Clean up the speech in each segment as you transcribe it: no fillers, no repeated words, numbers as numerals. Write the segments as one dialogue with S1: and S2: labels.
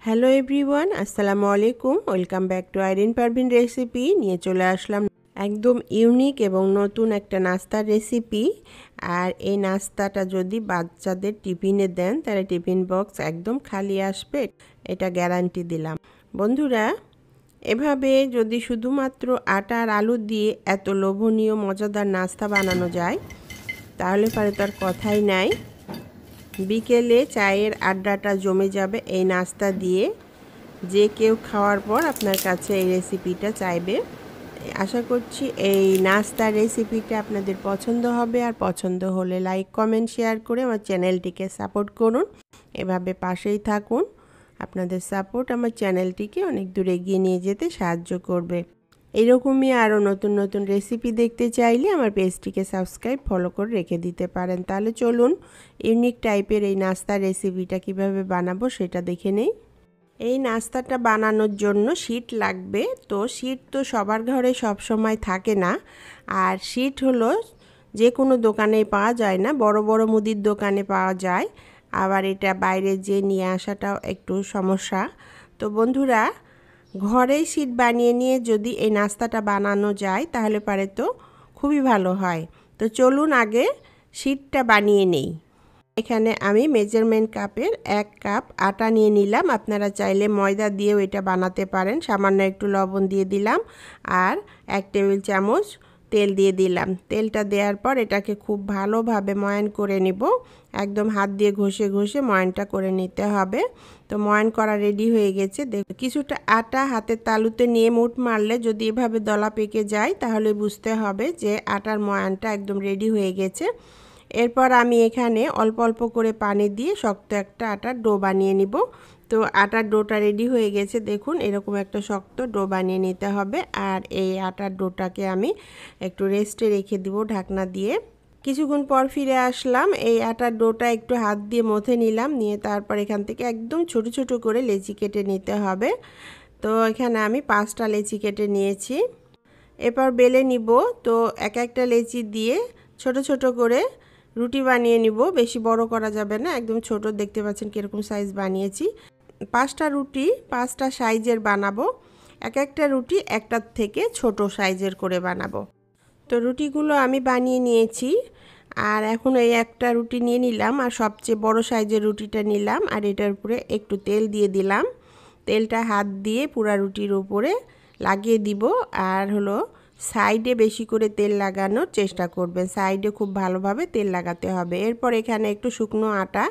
S1: Hello everyone, আসসালামু আলাইকুম। Welcome back to Irin Parvin recipe. নিয়ে চলে আসলাম একদম ইউনিক এবং নতুন একটা নাস্তার রেসিপি। আর এই নাস্তাটা যদি বাচ্চাদের টিফিনে দেন তাহলে টিফিন বক্স একদম খালি আসবে, এটা গ্যারান্টি দিলাম। বন্ধুরা, এভাবে যদি শুধুমাত্র আটা আর আলু দিয়ে এত লোভনীয় মজাদার নাস্তা বানানো যায় তাহলে পরে তো আর কথাই নাই। বিকেলে চায়ের আড্ডাটা জমে যাবে এই নাস্তা দিয়ে। যে কেউ খাওয়ার পর আপনার কাছে এই রেসিপিটা চাইবে। আশা করছি এই নাস্তার রেসিপিটা আপনাদের পছন্দ হবে, আর পছন্দ হলে লাইক কমেন্ট শেয়ার করে আমার চ্যানেলটিকে সাপোর্ট করুন। এভাবে পাশেই থাকুন। আপনাদের সাপোর্ট আমার চ্যানেলটিকে অনেক দূর এগিয়ে নিয়ে যেতে সাহায্য করবে। এইরকমই আরও নতুন নতুন রেসিপি দেখতে চাইলে আমার পেজটিকে সাবস্ক্রাইব ফলো করে রেখে দিতে পারেন। তাহলে চলুন ইউনিক টাইপের এই নাস্তার রেসিপিটা কিভাবে বানাবো সেটা দেখে নেই। এই নাস্তাটা বানানোর জন্য শীট লাগবে। তো শীট তো সবার ঘরে সব সময় থাকে না, আর শীট হলো যে কোনো দোকানেই পাওয়া যায় না, বড় বড় মুদির দোকানে পাওয়া যায়। আবার এটা বাইরে যে নিয়ে আসাটাও একটু সমস্যা। তো বন্ধুরা, ঘরেই শীট বানিয়ে নিয়ে যদি এই নাস্তাটা বানানো যায় তাহলে পারে তো খুবই ভালো হয়। তো চলুন আগে শীটটা বানিয়ে নেই। এখানে আমি মেজারমেন্ট কাপের 1 কাপ আটা নিয়ে নিলাম। আপনারা চাইলে ময়দা দিয়েও এটা বানাতে পারেন। সামান্য একটু লবণ দিয়ে দিলাম আর 1 টেবিল চামচ তেল দিয়ে দিলাম। তেলটা দেওয়ার পর এটাকে খুব ভালোভাবে ময়ান করে নিব। একদম হাত দিয়ে ঘষে ঘষে ময়ানটা করে নিতে হবে। তো ময়ান করা রেডি হয়ে গেছে। দেখুন, কিছুটা আটা হাতের তালুতে নিয়ে মুঠ মারলে যদি এভাবে দলা পেকে যায় তাহলে বুঝতে হবে যে আটার ময়ানটা একদম রেডি হয়ে গেছে। এরপর আমি এখানে অল্প অল্প করে পানি দিয়ে শক্ত একটা আটার ডো বানিয়ে নিব। তো আটার ডোটা রেডি হয়ে গেছে। দেখুন, এরকম একটা শক্ত ডো বানিয়ে নিতে হবে। আর এই আটার ডোটাকে আমি একটু রেস্টে রেখে দিব ঢাকনা দিয়ে। কিছুক্ষণ পর ফিরে আসলাম। এই আটার ডোটা একটু হাত দিয়ে মথে নিলাম, নিয়ে তারপর এখান থেকে একদম ছোট ছোট করে লেচি কেটে নিতে হবে। তো এখানে আমি 5টা লেচি কেটে নিয়েছি। এরপর বেলে নিব। তো এক একটা লেচি দিয়ে ছোট ছোট করে রুটি বানিয়ে নিব। বেশি বড় করা যাবে না, একদম ছোট। দেখতে পাচ্ছেন কীরকম সাইজ বানিয়েছি। 5টা রুটি 5টা সাইজের বানাবো। এক একটা রুটি একটার থেকে ছোট সাইজের করে বানাবো। তো রুটিগুলো আমি বানিয়ে নিয়েছি। আর এখন এই একটা রুটি নিয়ে নিলাম আর সবচেয়ে বড় সাইজের রুটিটা নিলাম, আর এটার উপরে একটু তেল দিয়ে দিলাম। তেলটা হাত দিয়ে পুরা রুটির উপরে লাগিয়ে দিব। আর হলো সাইডে বেশি করে তেল লাগানোর চেষ্টা করবেন। সাইডে খুব ভালোভাবে তেল লাগাতে হবে। এরপর এখানে একটু শুকনো আটা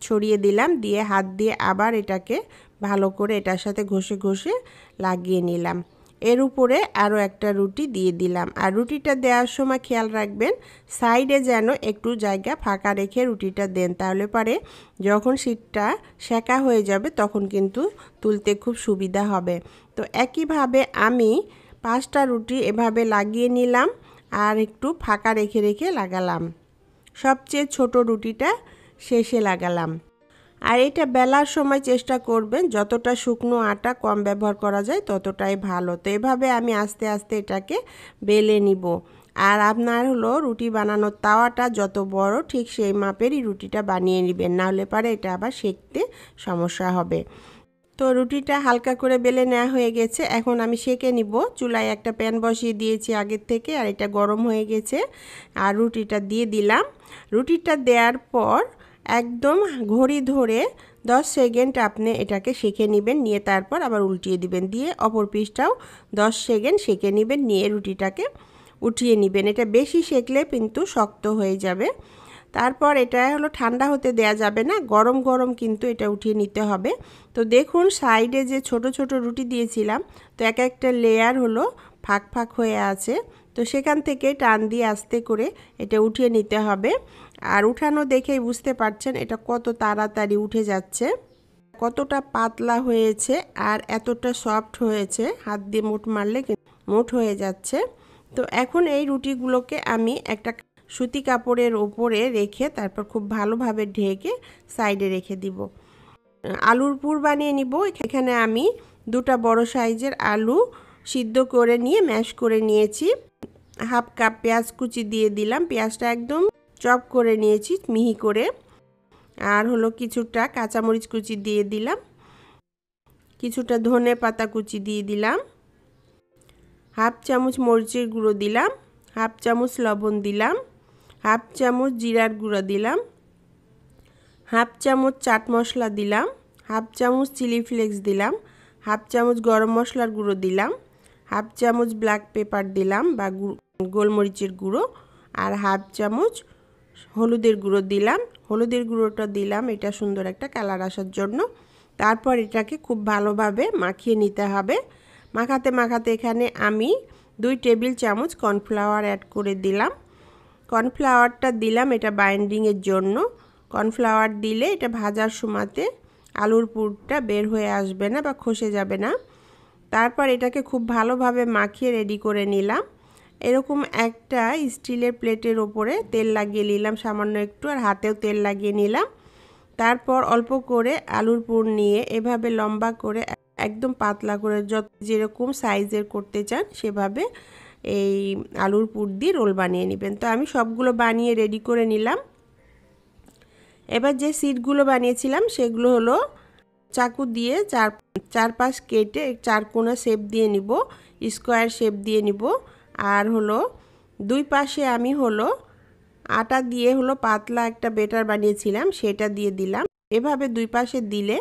S1: ছড়িয়ে দিলাম, দিয়ে হাত দিয়ে আবার এটাকে ভালো করে এটার সাথে ঘষে ঘষে লাগিয়ে নিলাম। এর উপরে আরও একটা রুটি দিয়ে দিলাম। আর রুটিটা দেওয়ার সময় খেয়াল রাখবেন সাইডে যেন একটু জায়গা ফাঁকা রেখে রুটিটা দেন, তাহলে পরে যখন শীটটা সেকা হয়ে যাবে তখন কিন্তু তুলতে খুব সুবিধা হবে। তো একইভাবে আমি 5টা রুটি এভাবে লাগিয়ে নিলাম আর একটু ফাঁকা রেখে রেখে লাগালাম। সবচেয়ে ছোট রুটিটা শেষে লাগালাম। আর এটা বেলার সময় চেষ্টা করবেন যতটা শুকনো আটা কম ব্যবহার করা যায় ততটাই ভালো। তো এভাবে আমি আস্তে আস্তে এটাকে বেলে নিব। আর আপনার হলো রুটি বানানোর তাওয়াটা যত বড় ঠিক সেই মাপেরই রুটিটা বানিয়ে নেবেন, নাহলে পারে এটা আবার সেঁকতে সমস্যা হবে। তো রুটিটা হালকা করে বেলে নেওয়া হয়ে গেছে। এখন আমি সেঁকে নিব। চুলায় একটা প্যান বসিয়ে দিয়েছি আগের থেকে, আর এটা গরম হয়ে গেছে। আর রুটিটা দিয়ে দিলাম। রুটিটা দেওয়ার পর একদম ঘড়ি ধরে 10 সেকেন্ড আপনি এটাকে সেঁকে নেবেন, নিয়ে তারপর আবার উল্টিয়ে দিবেন, দিয়ে অপর পিসটাও 10 সেকেন্ড সেঁকে নেবেন, নিয়ে রুটিটাকে উঠিয়ে নেবেন। এটা বেশি সেঁকলে কিন্তু শক্ত হয়ে যাবে। তারপর এটা হলো ঠান্ডা হতে দেয়া যাবে না, গরম গরম কিন্তু এটা উঠিয়ে নিতে হবে। তো দেখুন সাইডে যে ছোট ছোট রুটি দিয়েছিলাম, তো এক একটা লেয়ার হলো ফাঁক ফাঁক হয়ে আছে। তো সেখান থেকে টান দিয়ে আস্তে করে এটা উঠিয়ে নিতে হবে। আর উঠানো দেখেই বুঝতে পারছেন এটা কত তাড়াতাড়ি উঠে যাচ্ছে, কতটা পাতলা হয়েছে আর এতটা সফট হয়েছে, হাত দিয়ে মুঠ মারলে মুঠ হয়ে যাচ্ছে। তো এখন এই রুটিগুলোকে আমি একটা সুতি কাপড়ের ওপরে রেখে তারপর খুব ভালোভাবে ঢেকে সাইডে রেখে দিব। আলুর পুর বানিয়ে নিব। এখানে আমি 2টা বড় সাইজের আলু সিদ্ধ করে নিয়ে ম্যাশ করে নিয়েছি। হাফ কাপ পেঁয়াজ কুচি দিয়ে দিলাম। পেঁয়াজটা একদম চপ করে নিয়েছি মিহি করে। আর হলো কিছুটা কাঁচামরিচ কুচি দিয়ে দিলাম। কিছুটা ধনে পাতা কুচি দিয়ে দিলাম, হাফ চামচ মরিচের গুঁড়ো দিলাম, হাফ চামচ লবণ দিলাম, হাফ চামচ জিরার গুঁড়ো দিলাম, হাফ চামচ চাট মশলা দিলাম, হাফ চামচ চিলি ফ্লেক্স দিলাম, হাফ চামচ গরম মশলার গুঁড়ো দিলাম, হাফ চামচ ব্ল্যাক পেপার দিলাম বা গোলমরিচের গুঁড়ো, আর হাফ চামচ হলুদের গুঁড়ো দিলাম। হলুদের গুঁড়োটা দিলাম এটা সুন্দর একটা কালার আসার জন্য। তারপর এটাকে খুব ভালোভাবে মাখিয়ে নিতে হবে। মাখাতে মাখাতে এখানে আমি 2 টেবিল চামচ কর্নফ্লাওয়ার অ্যাড করে দিলাম। কর্নফ্লাওয়ারটা দিলাম এটা বাইন্ডিংয়ের জন্য। কর্নফ্লাওয়ার দিলে এটা ভাজার সময়তে আলুর পুরটা বের হয়ে আসবে না বা খসে যাবে না। তারপর এটাকে খুব ভালোভাবে মাখিয়ে রেডি করে নিলাম। এরকম একটা স্টিলের প্লেটের ওপরে তেল লাগিয়ে নিলাম সামান্য একটু, আর হাতেও তেল লাগিয়ে নিলাম। তারপর অল্প করে আলুর পুর নিয়ে এভাবে লম্বা করে একদম পাতলা করে যেরকম সাইজের করতে চান সেভাবে এই আলুর পুর দিয়ে রোল বানিয়ে নেবেন। তো আমি সবগুলো বানিয়ে রেডি করে নিলাম। এবার যে সিটগুলো বানিয়েছিলাম সেগুলো হলো চাকু দিয়ে চারপাশ কেটে চারকোনা শেপ দিয়ে নিব, স্কোয়ার শেপ দিয়ে নিব। আর হলো দুই পাশে আমি হলো আটা দিয়ে হলো পাতলা একটা বেটার বানিয়েছিলাম সেটা দিয়ে দিলাম। এভাবে দুই পাশে দিলে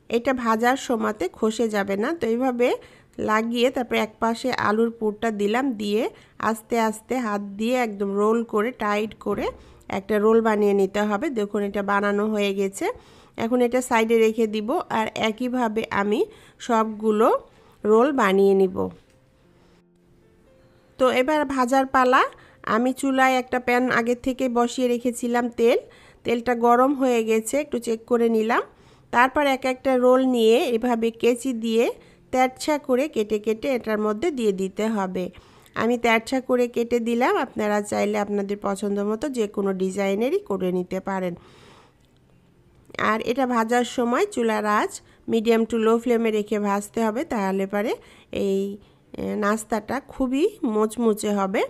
S1: এটা ভাজার সময়তে খসে যাবে না। তো এইভাবে লাগিয়ে তারপর এক পাশে আলুর পুরটা দিলাম, দিয়ে আস্তে আস্তে হাত দিয়ে একদম রোল করে টাইট করে একটা রোল বানিয়ে নিতে হবে। দেখুন এটা বানানো হয়ে গেছে। এখন এটা সাইডে রেখে দিব, আর একইভাবে আমি সবগুলো রোল বানিয়ে নিব। তো এবার ভাজার পালা। আমি চুলায় একটা প্যান আগে থেকে বসিয়ে রেখেছিলাম, তেলটা গরম হয়ে গেছে, একটু চেক করে নিলাম। তারপর এক একটা রোল নিয়ে এভাবে কেচি দিয়ে তেরছা করে কেটে কেটে এটার মধ্যে দিয়ে দিতে হবে। আমি তেরছা করে কেটে দিলাম, আপনারা চাইলে আপনাদের পছন্দ মতো যে কোনো ডিজাইনেরই করে নিতে পারেন। আর এটা ভাজার সময় চুলার আঁচ মিডিয়াম টু লো ফ্লেমে রেখে ভাজতে হবে, তাহলে পরে এই নাস্তাটা খুবই মুচমুচে হবে।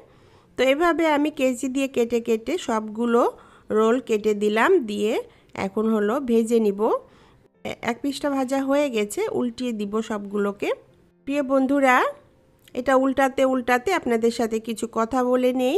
S1: তো এভাবে আমি কেচি দিয়ে কেটে কেটে সবগুলো রোল কেটে দিলাম, দিয়ে এখন হলো ভেজে নিব। এক পিসটা ভাজা হয়ে গেছে, উল্টিয়ে দিব সবগুলোকে। প্রিয় বন্ধুরা, এটা উল্টাতে উল্টাতে আপনাদের সাথে কিছু কথা বলে নেই।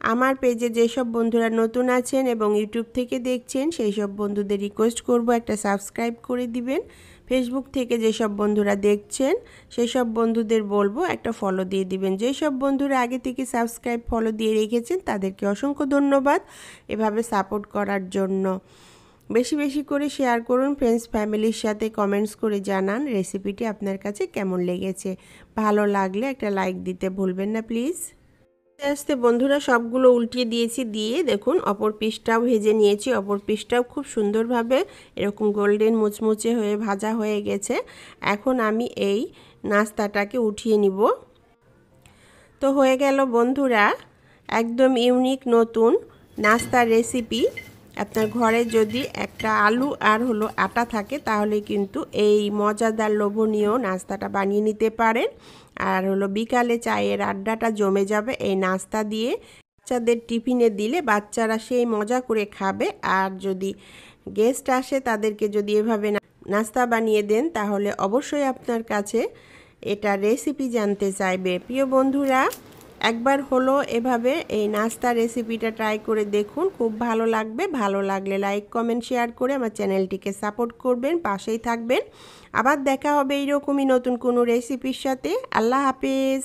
S1: আমার পেজে যেসব বন্ধুরা নতুন আছেন এবং ইউটিউব থেকে দেখছেন সেই সব বন্ধুদের রিকোয়েস্ট করব একটা সাবস্ক্রাইব করে দিবেন। ফেসবুক থেকে যেসব বন্ধুরা দেখছেন সেই সব বন্ধুদের বলবো একটা ফলো দিয়ে দিবেন। যেসব বন্ধুরা আগে থেকে সাবস্ক্রাইব ফলো দিয়ে রেখেছেন তাদেরকে অসংখ্য ধন্যবাদ এভাবে সাপোর্ট করার জন্য। বেশি বেশি করে শেয়ার করুন, ফ্রেন্ডস ফ্যামিলির সাথে কমেন্টস করে জানান রেসিপিটি আপনার কাছে কেমন লেগেছে। ভালো লাগলে একটা লাইক দিতে ভুলবেন না প্লিজ। আস্তে বন্ধুরা সবগুলো উল্টিয়ে দিয়েছি, দিয়ে দেখুন অপর পিসটাও ভেজে নিয়েছি। অপর পিসটাও খুব সুন্দরভাবে এরকম গোল্ডেন মুচমুচে হয়ে ভাজা হয়ে গেছে। এখন আমি এই নাস্তাটাকে উঠিয়ে নিব। তো হয়ে গেল বন্ধুরা একদম ইউনিক নতুন নাস্তার রেসিপি। আপনার ঘরে যদি একটা আলু আর হলো আটা থাকে তাহলে কিন্তু এই মজাদার লোভনীয় নাস্তাটা বানিয়ে নিতে পারেন। আর হলো বিকালে চায়ের আড্ডাটা জমে যাবে এই নাস্তা দিয়ে। বাচ্চাদের টিফিনে দিলে বাচ্চারা সেই মজা করে খাবে। আর যদি গেস্ট আসে তাদেরকে যদি এভাবে নাস্তা বানিয়ে দেন তাহলে অবশ্যই আপনার কাছে এটা রেসিপি জানতে চাইবে। প্রিয় বন্ধুরা, একবার হলো এভাবে এই নাস্তা রেসিপিটা ট্রাই করে দেখুন, খুব ভালো লাগবে। ভালো লাগলে লাইক কমেন্ট শেয়ার করে আমার চ্যানেলটিকে সাপোর্ট করবেন, পাশেই থাকবেন। আবার দেখা হবে এইরকমই নতুন কোনো রেসিপির সাথে। আল্লাহ হাফেজ।